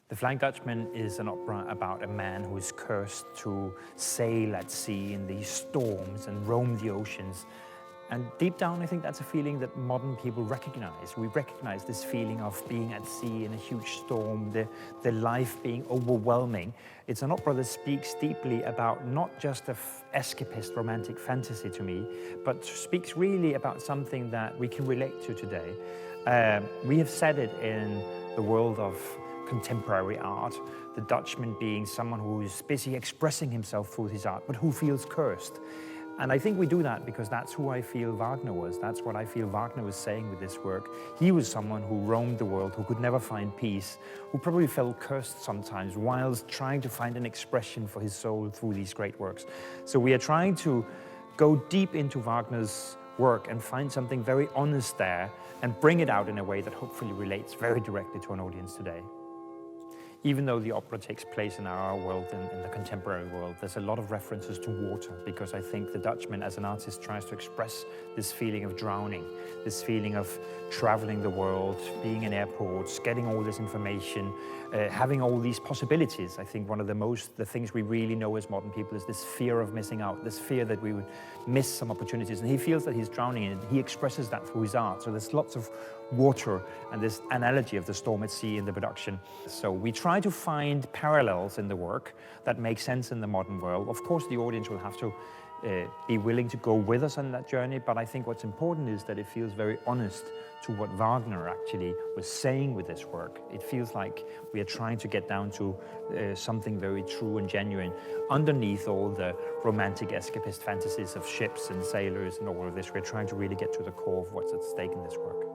The Flying Dutchman is an opera about a man who is cursed to sail at sea in these storms and roam the oceans. And deep down, I think that's a feeling that modern people recognize. We recognize this feeling of being at sea in a huge storm, the life being overwhelming. It's an opera that speaks deeply about not just an escapist romantic fantasy to me, but speaks really about something that we can relate to today. We have said it in the world of contemporary art, the Dutchman being someone who is busy expressing himself through his art, but who feels cursed. And I think we do that because that's who I feel Wagner was. That's what I feel Wagner was saying with this work. He was someone who roamed the world, who could never find peace, who probably felt cursed sometimes whilst trying to find an expression for his soul through these great works. So we are trying to go deep into Wagner's work and find something very honest there and bring it out in a way that hopefully relates very directly to an audience today. Even though the opera takes place in our world, in the contemporary world, there's a lot of references to water, because I think the Dutchman as an artist tries to express this feeling of drowning, this feeling of traveling the world, being in airports, getting all this information, having all these possibilities. I think one of the things we really know as modern people is this fear of missing out, this fear that we would miss some opportunities. And he feels that he's drowning in it. He expresses that through his art. So there's lots of water and this analogy of the storm at sea in the production. So we try to find parallels in the work that make sense in the modern world. Of course, the audience will have to be willing to go with us on that journey, but I think what's important is that it feels very honest to what Wagner actually was saying with this work. It feels like we are trying to get down to something very true and genuine underneath all the romantic escapist fantasies of ships and sailors and all of this. We're trying to really get to the core of what's at stake in this work.